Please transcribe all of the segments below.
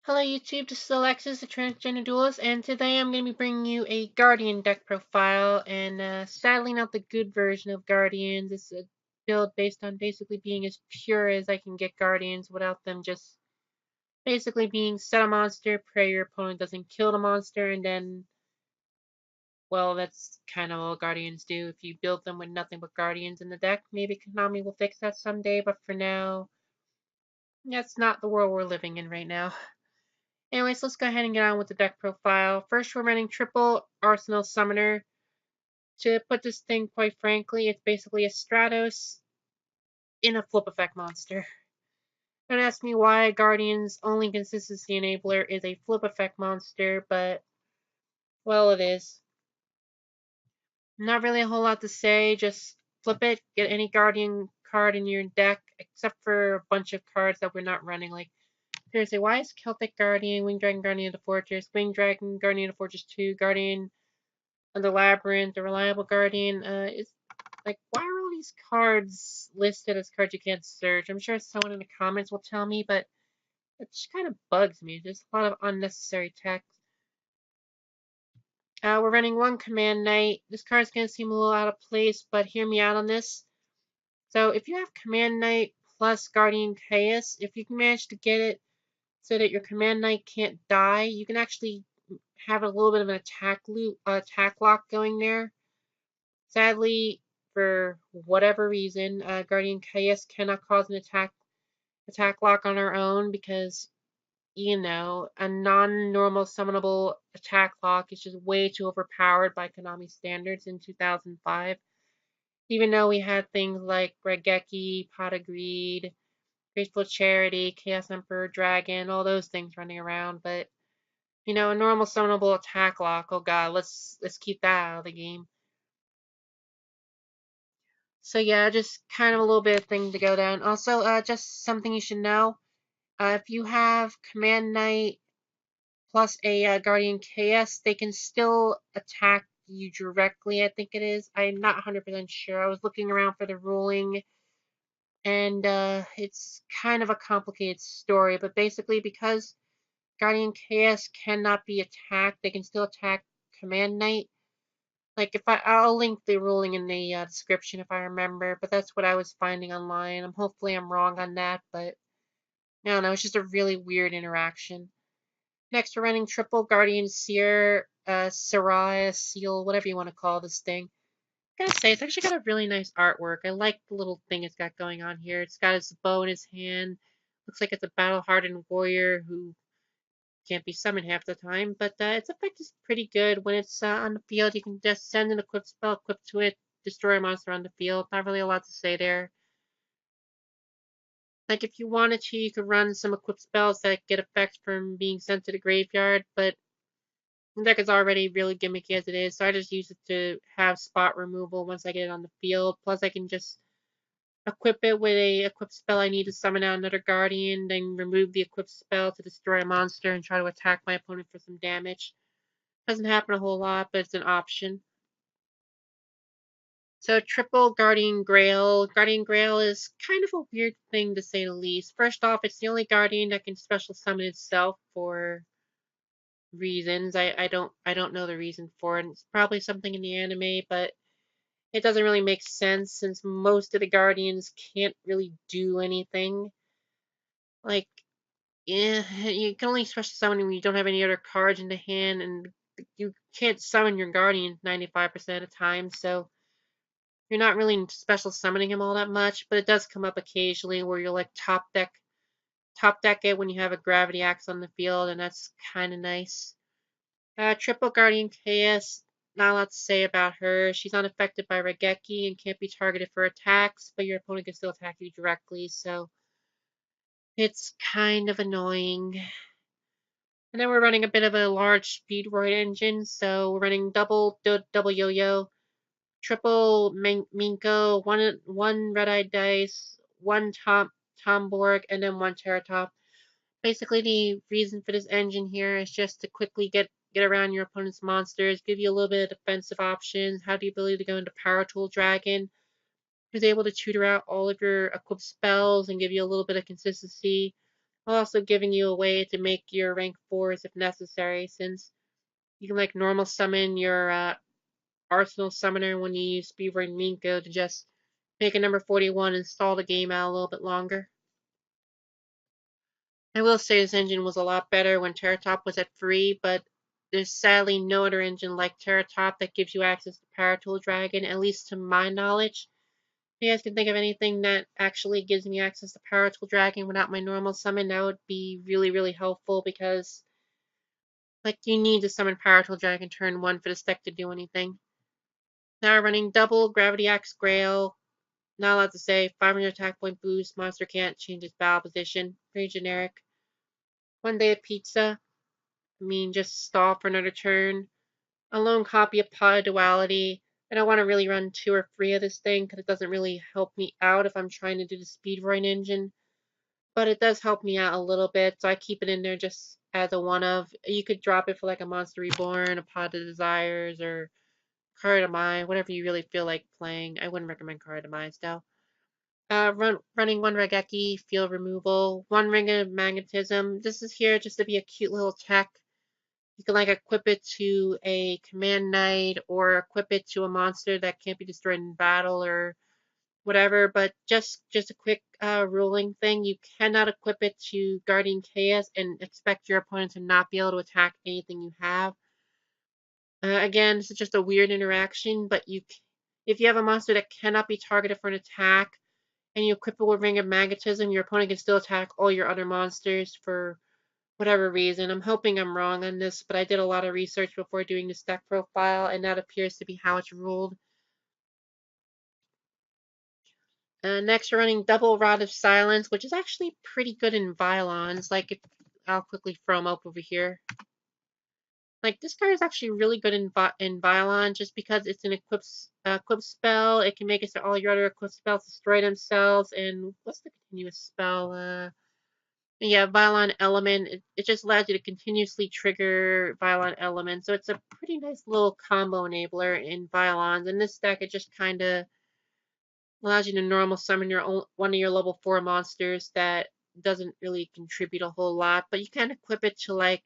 Hello YouTube, this is Alexis, the Transgender Duelist, and today I'm going to be bringing you a Guardian deck profile, and sadly not the good version of Guardians. It's a build based on basically being as pure as I can get Guardians without them just basically being set a monster, pray your opponent doesn't kill the monster, and then, well, that's kind of all Guardians do. If you build them with nothing but Guardians in the deck, maybe Konami will fix that someday, but for now, that's not the world we're living in right now. Anyways, let's go ahead and get on with the deck profile. First, we're running triple Arsenal Summoner. To put this thing, quite frankly, it's basically a Stratos in a flip effect monster. Don't ask me why Guardian's only consistency enabler is a flip effect monster, but, well, it is. Not really a whole lot to say, just flip it, get any Guardian card in your deck, except for a bunch of cards that we're not running, like seriously, why is Celtic Guardian, Winged Dragon Guardian of the Fortress, Winged Dragon Guardian of the Fortress 2, Guardian of the Labyrinth, the Reliable Guardian? Is like, why are all these cards listed as cards you can't search? I'm sure someone in the comments will tell me, but it just kind of bugs me. There's a lot of unnecessary text. We're running one Command Knight. This card's going to seem a little out of place, but hear me out on this. So if you have Command Knight plus Guardian Chaos, if you can manage to get it so that your Command Knight can't die, you can actually have a little bit of an attack lock going there. Sadly, for whatever reason, Guardian Chaos cannot cause an attack lock on her own because, you know, a non-normal summonable attack lock is just way too overpowered by Konami standards in 2005. Even though we had things like Regeki, Pot of Greed, Graceful Charity, Chaos Emperor Dragon, all those things running around, but you know, a normal summonable attack lock, oh god, let's keep that out of the game. So yeah, just kind of a little bit of thing to go down. Also, just something you should know. If you have Command Knight plus a Guardian Chaos, they can still attack you directly, I think it is. I'm not 100% sure. I was looking around for the ruling, and it's kind of a complicated story, but basically because Guardian Chaos cannot be attacked, they can still attack Command Knight. Like, I'll link the ruling in the description if I remember, but that's what I was finding online. Hopefully I'm wrong on that, but I don't know, it's just a really weird interaction. Next, we're running triple Guardian Seer, Soraya, Seal, whatever you want to call this thing. I gotta say, it's actually got a really nice artwork. I like the little thing it's got going on here. It's got his bow in his hand. Looks like it's a battle-hardened warrior who can't be summoned half the time, but its effect is pretty good. When it's on the field, you can just send an equipped spell equipped to it, destroy a monster on the field. Not really a lot to say there. Like, if you wanted to, you could run some equipped spells that get effects from being sent to the graveyard, but the deck is already really gimmicky as it is, so I just use it to have spot removal once I get it on the field. Plus, I can just equip it with a equipped spell I need to summon out another Guardian, then remove the equipped spell to destroy a monster and try to attack my opponent for some damage. Doesn't happen a whole lot, but it's an option. So triple Guardian Grail. Guardian Grail is kind of a weird thing to say the least. First off, it's the only Guardian that can special summon itself for reasons. I don't know the reason for it. It's probably something in the anime, but it doesn't really make sense since most of the Guardians can't really do anything. Like, you can only special summon when you don't have any other cards in the hand, and you can't summon your Guardian 95% of the time, so you're not really special summoning him all that much, but it does come up occasionally where you're like top deck it when you have a Gravity Axe on the field, and that's kind of nice. Triple Guardian Chaos, not a lot to say about her. She's unaffected by Regeki and can't be targeted for attacks, but your opponent can still attack you directly, so it's kind of annoying. And then we're running a bit of a large Speedroid engine, so we're running double Yo-Yo, triple Minko, one Red-Eyed Dice, one Tomborg, and then one Teratop. Basically, the reason for this engine here is just to quickly get around your opponent's monsters, give you a little bit of defensive options, have the ability to go into Power Tool Dragon, who's able to tutor out all of your equipped spells and give you a little bit of consistency. Also giving you a way to make your rank 4s if necessary, since you can like normal summon your Arsenal Summoner when you use Beaver and Minko to just make a number 41 and stall the game out a little bit longer. I will say this engine was a lot better when Terratop was at free, but there's sadly no other engine like Terratop that gives you access to Power Tool Dragon, at least to my knowledge. If you guys can think of anything that actually gives me access to Power Tool Dragon without my normal summon, that would be really, really helpful, because like you need to summon Power Tool Dragon turn 1 for this deck to do anything. Now we're running double Gravity Axe Grail. Not allowed to say. 500 attack point boost. Monster can't change its battle position. Pretty generic. One day of pizza. I mean, just stall for another turn. A lone copy of Pod Duality. I don't want to really run 2 or 3 of this thing because it doesn't really help me out if I'm trying to do the Speedrun engine. But it does help me out a little bit, so I keep it in there just as a one of. You could drop it for like a Monster Reborn, a Pod of Desires, or Card of Mine, whatever you really feel like playing. I wouldn't recommend Card of Mine still. Running 1 Regeki, field removal, 1 Ring of Magnetism. This is here just to be a cute little tech. You can like equip it to a command knight or equip it to a monster that can't be destroyed in battle or whatever. But just a quick ruling thing: you cannot equip it to Guardian Chaos and expect your opponent to not be able to attack anything you have. Again, this is just a weird interaction, but if you have a monster that cannot be targeted for an attack, and you equip it with Ring of Magnetism, your opponent can still attack all your other monsters for whatever reason. I'm hoping I'm wrong on this, but I did a lot of research before doing this deck profile, and that appears to be how it's ruled. Next, we're running double Rod of Silence, which is actually pretty good in Violons. I'll quickly throw them up over here. Like, this card is actually really good in Violon just because it's an equip spell. It can make it so all your other equip spells destroy themselves. And what's the continuous spell? Yeah, Violon Element. It just allows you to continuously trigger Violon Element. So it's a pretty nice little combo enabler in Violons. In this deck, it just kind of allows you to normal summon one of your level 4 monsters that doesn't really contribute a whole lot. But you can equip it to like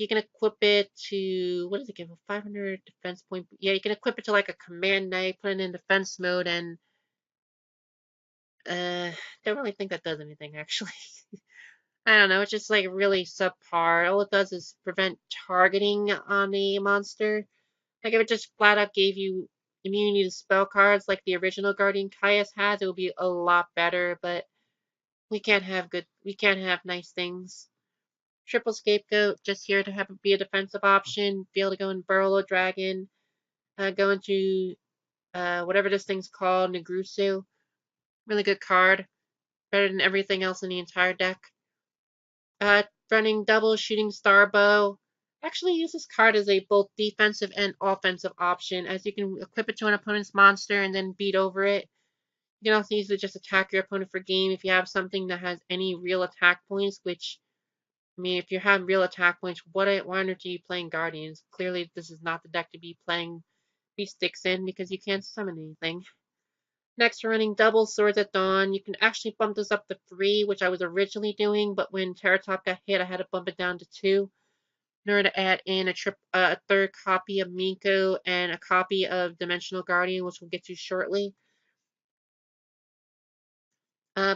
you can equip it to, what does it give? A 500 defense point. Yeah, you can equip it to like a command knight, put it in defense mode, and don't really think that does anything actually. I don't know, it's just like really subpar. All it does is prevent targeting on a monster. Like if it just flat out gave you immunity to spell cards like the original Guardian Caius has, it would be a lot better, but we can't have nice things. Triple Scapegoat, just here to have it be a defensive option. Be able to go in Burrow Dragon, go into whatever this thing's called, Negrusu. Really good card. Better than everything else in the entire deck. Running double Shooting Star Bow. Actually use this card as a both defensive and offensive option, as you can equip it to an opponent's monster and then beat over it. You can also use it to just attack your opponent for game if you have something that has any real attack points, which, I mean, if you have real attack points, why aren't you playing Guardians? Clearly, this is not the deck to be playing these sticks in because you can't summon anything. Next, we're running double Swords at Dawn. You can actually bump this up to 3, which I was originally doing, but when Terratop got hit, I had to bump it down to 2 in order to add in a third copy of Minko and a copy of Dimensional Guardian, which we'll get to shortly.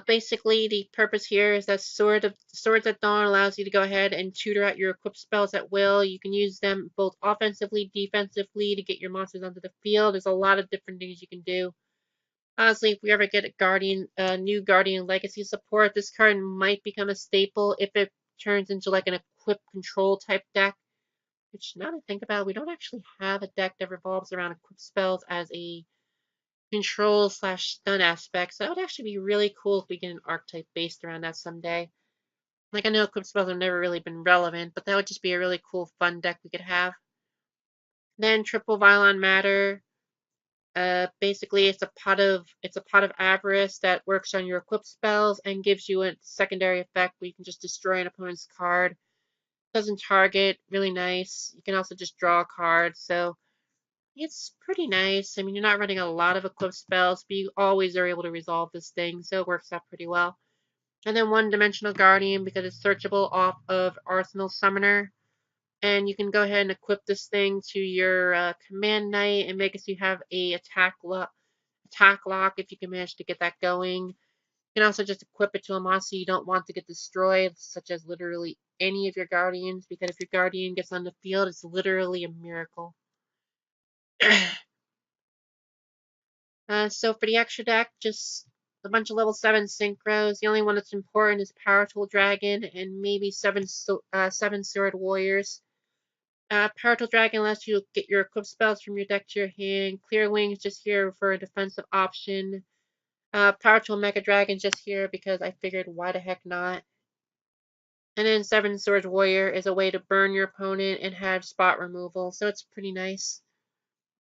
Basically, the purpose here is that Swords at Dawn allows you to go ahead and tutor out your equipped spells at will. You can use them both offensively, defensively to get your monsters onto the field. There's a lot of different things you can do. Honestly, if we ever get a new Guardian Legacy support, this card might become a staple if it turns into like an equip control type deck. Which, now to think about, we don't actually have a deck that revolves around equip spells as a control/stun aspect, so that would actually be really cool if we get an archetype based around that someday. Like, I know equip spells have never really been relevant, but that would just be a really cool, fun deck we could have. Then triple Violon Matter. Basically, it's a pot of avarice that works on your equip spells and gives you a secondary effect where you can just destroy an opponent's card. Doesn't target, really nice. You can also just draw a card, so it's pretty nice. I mean, you're not running a lot of equip spells, but you always are able to resolve this thing, so it works out pretty well. And then one-dimensional Guardian because it's searchable off of Arsenal Summoner. And you can go ahead and equip this thing to your Command Knight and make it so you have a attack lock if you can manage to get that going. You can also just equip it to a monster you don't want to get destroyed, such as literally any of your Guardians, because if your Guardian gets on the field, it's literally a miracle. So for the extra deck, just a bunch of level 7 synchros. The only one that's important is Powerful Dragon and maybe seven Sword Warriors. Powerful Dragon lets you get your equipped spells from your deck to your hand. Clear Wings just here for a defensive option. Powerful Mega Dragon just here because I figured why the heck not. And then Seven Swords Warrior is a way to burn your opponent and have spot removal, so it's pretty nice.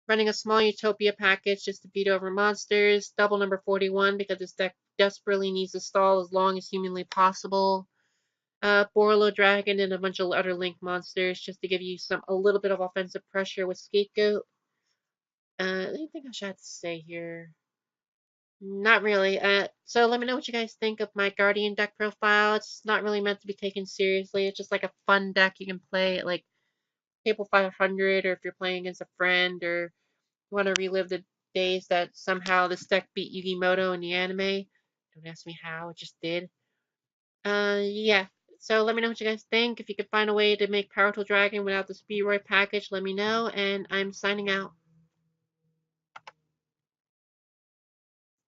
Running a small Utopia package just to beat over monsters. Double number 41 because this deck desperately needs to stall as long as humanly possible. Borlo Dragon and a bunch of other Link monsters just to give you a little bit of offensive pressure with Scapegoat. Anything I should have to say here? Not really. So let me know what you guys think of my Guardian deck profile. It's not really meant to be taken seriously. It's just like a fun deck you can play at like table 500, or if you're playing against a friend, or you want to relive the days that somehow this deck beat Yu-Gi-Moto in the anime. Don't ask me how, it just did. Yeah. So let me know what you guys think. If you could find a way to make Powerful Dragon without the Speedroid package, let me know, and I'm signing out.